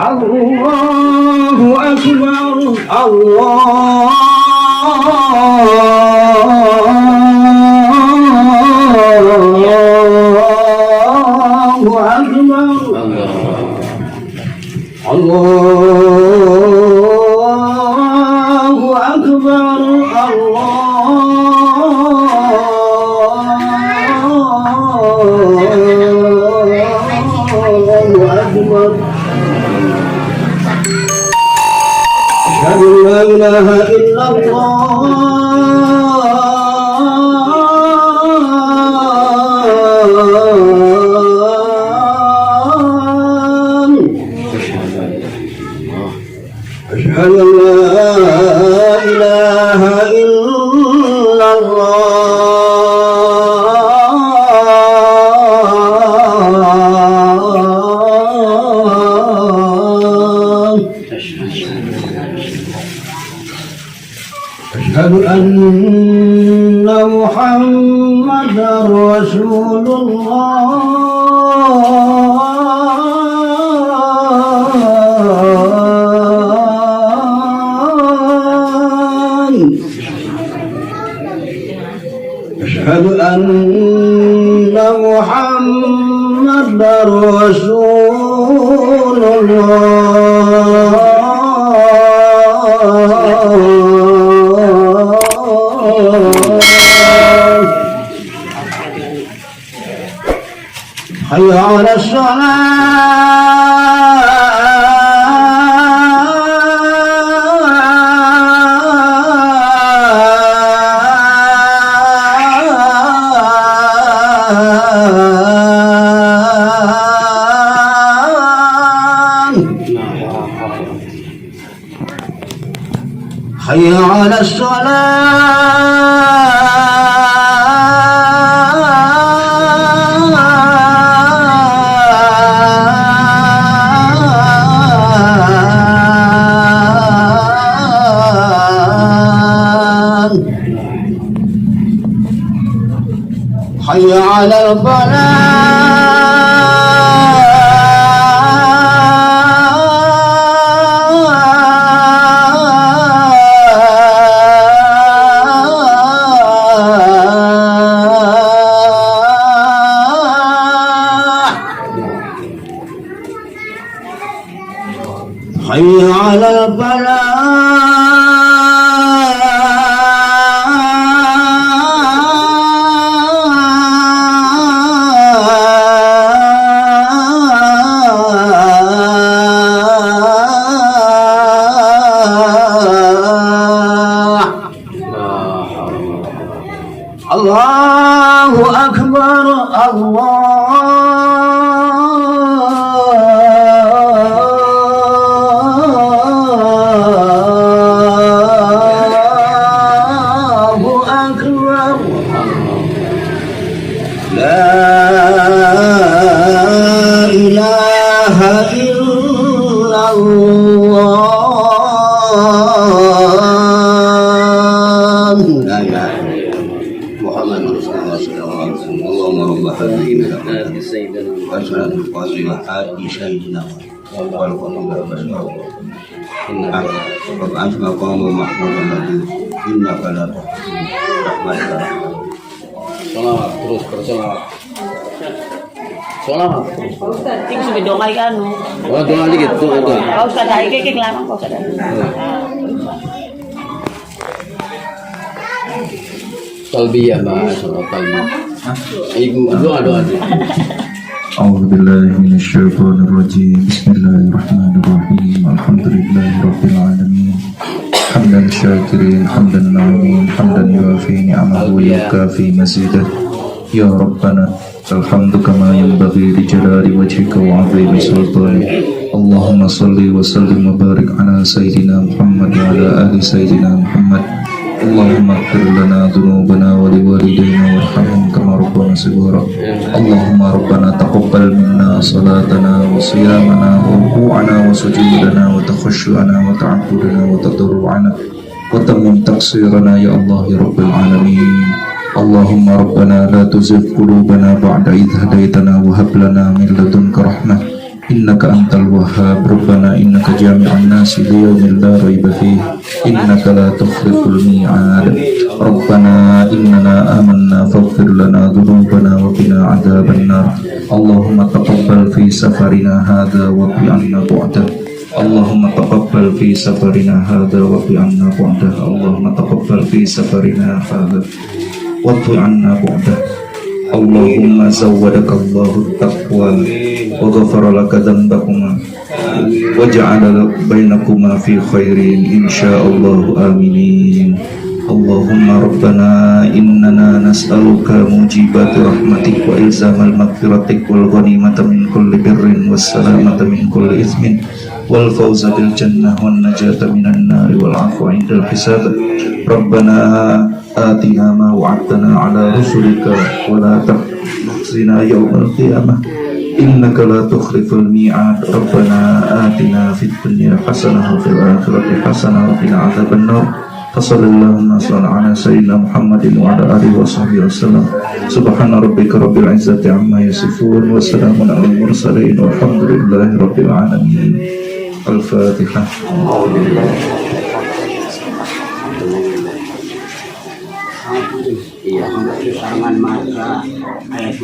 Allahu Akbar, Allahu Akbar, Allahu Akbar, Allahu Akbar. Asyhadu an la ilaha illallah. Asyhadu an la ilaha illallah. Asyhadu anna Muhammadar Rasulullah. Asyhadu anna Muhammadar Rasulullah. Hayya 'alas Hayya 'alas Hayya 'alal Hayya 'alal Allahu Akbar, Allahu Akbar. La ilaha illallah. Allahumma rabb hadhihi wa salatu wa salatu sayyidina wal qadar inna rabbana maqama mahmudan innaka la rahmatika. Salawat terus bersalawat. Salawat. Ustaz, ting sudah dongay kan? Oh, doa dikit, doa. Kau Ustaz, ay kikik lamang kau Ustaz. Talbiyah bahas atau talbiyah. Ibu doa. أعوذ بالله من الشيطان الرجيم بسم الله الرحمن الرحيم الحمد لله رب العالمين حمدا شاكرين حمدا نعمين حمدا يوافي نعمه ويكافي مزيده يا ربنا الحمد كما ينبغي لجلال وجهك وعظيم سلطانك اللهم صل وسلم وبارك على سيدنا محمد وعلى آل سيدنا محمد اللهم اغفر لنا ذنوبنا ولوالدينا وارحمهم كما ربنا صغارا اللهم ربنا تقبل منا صلاتنا وصيامنا وركوعنا وسجودنا وتخشعنا وتعبدنا وتضرعنا وتمم تقصيرنا يا الله يا رب العالمين اللهم ربنا لا تزغ قلوبنا بعد إذ هديتنا وهب لنا من لدنك رحمة إنك أنت الوهاب ربنا إنك جامع الناس ليوم لا ريب فيه إنك لا تخلف الميعاد ربنا إننا آمنا فاغفر لنا ذنوبنا وقنا عذاب النار اللهم تقبل في سفرنا هذا واقض عنا بعده اللهم تقبل في سفرنا هذا واقض عنا بعده اللهم تقبل في سفرنا هذا واقض عنا بعده اللهم زودك الله التقوى وغفر لك ذنبكما وجعل بينكما في خير إن شاء الله آمين اللهم ربنا إننا نسألك موجبات رحمتك وإلزام المغفرتك والغنيمة من كل بر والسلامة من كل إثم والفوز بالجنة والنجاة من النار والعفو عند الحساب ربنا آتنا ما وعدتنا على رسلك ولا تخزنا يوم القيامة إنك لا تخلف الميعاد ربنا آتنا في الدنيا حسنة وفي الآخرة حسنة وقنا عذاب النار فصل اللهم وسلم على سيدنا محمد وعلى آله وصحبه وسلم سبحان ربك رب العزة عما يصفون وسلام على المرسلين والحمد لله رب العالمين الفاتحة. Iya, tangan mata ayat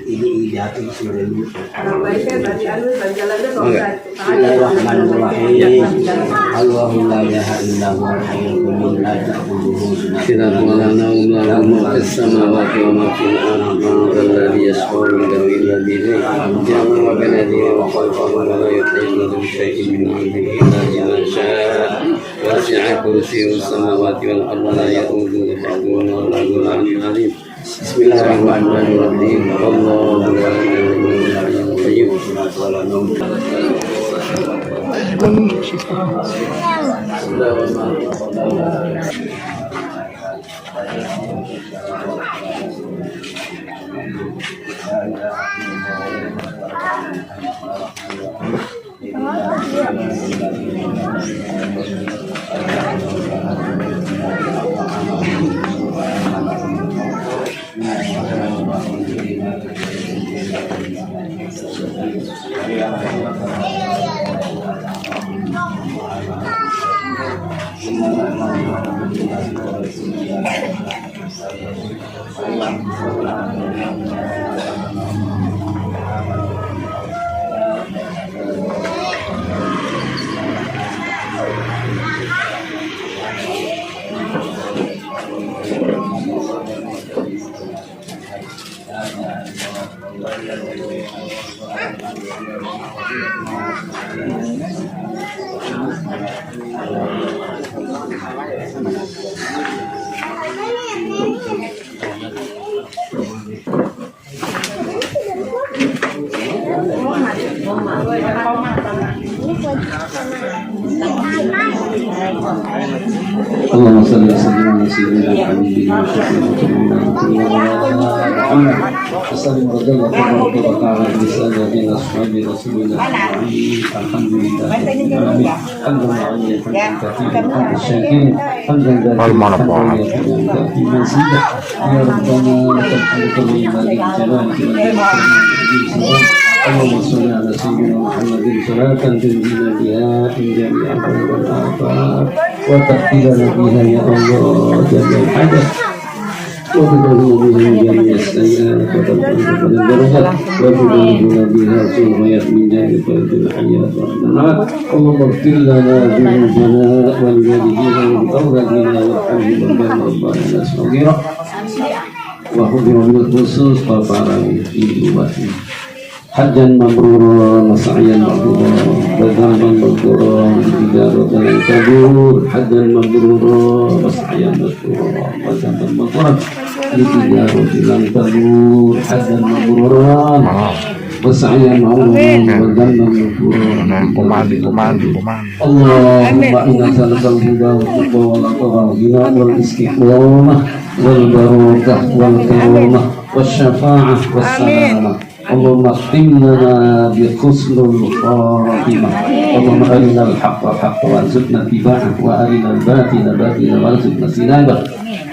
ini jatuh sebelum Bismillahirrahmanirrahim. Allahu la ilaha illa huwa al-hayyul qayyum la ta'khudhuhu sinatun wa la nawm lahu ma fis samawati wa ma fil ardi man dhal ladhi yashfa'u indahu illa bi idhnihi ya'lamu ma bayna aydihim wa khalfahum wa la yuhituna bi shay'in min ilmihi illa bima sha'a wasi'a kursiyyuhu as-samawati wal arda la ya'uduhu hifdhuhuma wa huwa al-'aliyyul 'azim. Bismillahirrahmanirrahim. Allahu la ilaha illa huwa Allahumma salli ala sayyidina Muhammadin wa Muhammad sallim radallahu wa ta'ala bi sayyidina ashabi rasulillah alhamdulillah Allahumma salli ala sayyidina Muhammadin salatan tunjina biha min jami'i al-khairat wal-afat wa taqdilana biha ya Allah jami'al hajat wa tudhiluna biha jami'as sayyi'at wa tarfa'una darajat wa tudhiluna biha sumayat min jami'il fardil hayat wa Allahumma ighfir lana dhunubana wa liwalidina wa awladina wa hamdina rabbana saghira wa hudura bil khusus wa parani fi wasi Hajjan mabruran wa sa'yan mabruran Badaman mabruran Tijaratan kabur Hajjan mabruran wa sa'yan mabruran Badaman mabruran Tijaratan kabur Hajjan mabruran wa sa'yan mabruran Badaman mabruran Allahumma inna salakal huda wa tuqwa wal aqwa Hina wal istiqamah Wal barakah wal karamah Wal syafa'ah wal salamah اللهم اختم لنا بحسن الخاتمة اللهم أرنا الحق حقا وارزقنا اتباعه وأرنا الباطل باطلا وارزقنا اجتنابه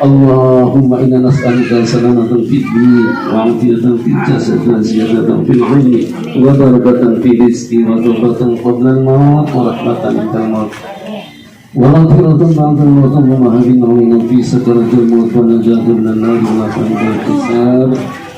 اللهم إنا نسألك سلامة في الدين وعافية في الجسد وزيادة في العلم وبركة في الرزق وتوبة قبل الموت ورحمة عند الموت ومغفرة بعد الموت ومهابنا ومن في سكرة الموت ونجاة من النار ونفع الحساب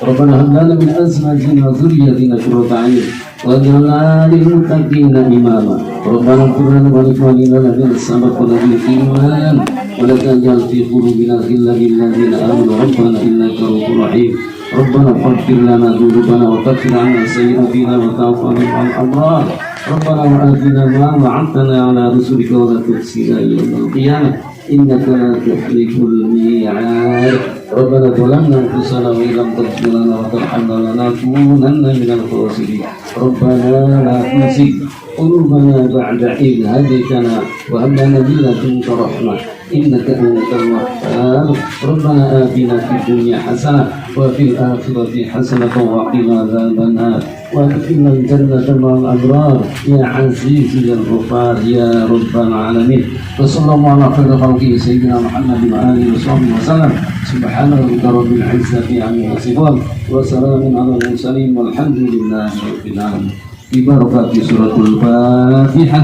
ربنا هب لنا من أزواجنا وذريتنا قرة أعين واجعلنا للمتقين إماما ربنا اغفر لنا ولإخواننا الذين سبقونا بالإيمان ولا تجعل في قلوبنا غلا للذين آمنوا ربنا إنك رؤوف رحيم ربنا اغفر لنا ذنوبنا وكفر عنا سيئاتنا وتوفنا مع الأبرار ربنا وآتنا ما وعدتنا على رسلك ولا تخزنا يوم القيامة إنك لا تخلف الميعاد ربنا ظلمنا أنفسنا وإن لم تغفر لنا وترحمنا لنكونن من الخاسرين ربنا لا تزغ قلوبنا بعد إذ هديتنا وهب لنا من لدنك رحمة إنك أنت الوهاب ربنا آتنا في الدنيا حسنة وفي الآخرة حسنة وقنا عذاب النار وادخلنا الجنة مع الأبرار يا عزيز يا غفار يا رب العالمين وصلى الله على خير خلقه سيدنا محمد وآله وصحبه وسلم سبحان ربك رب العزة عما يصفون وسلام على المرسلين والحمد لله رب العالمين ببركة سورة الفاتحة.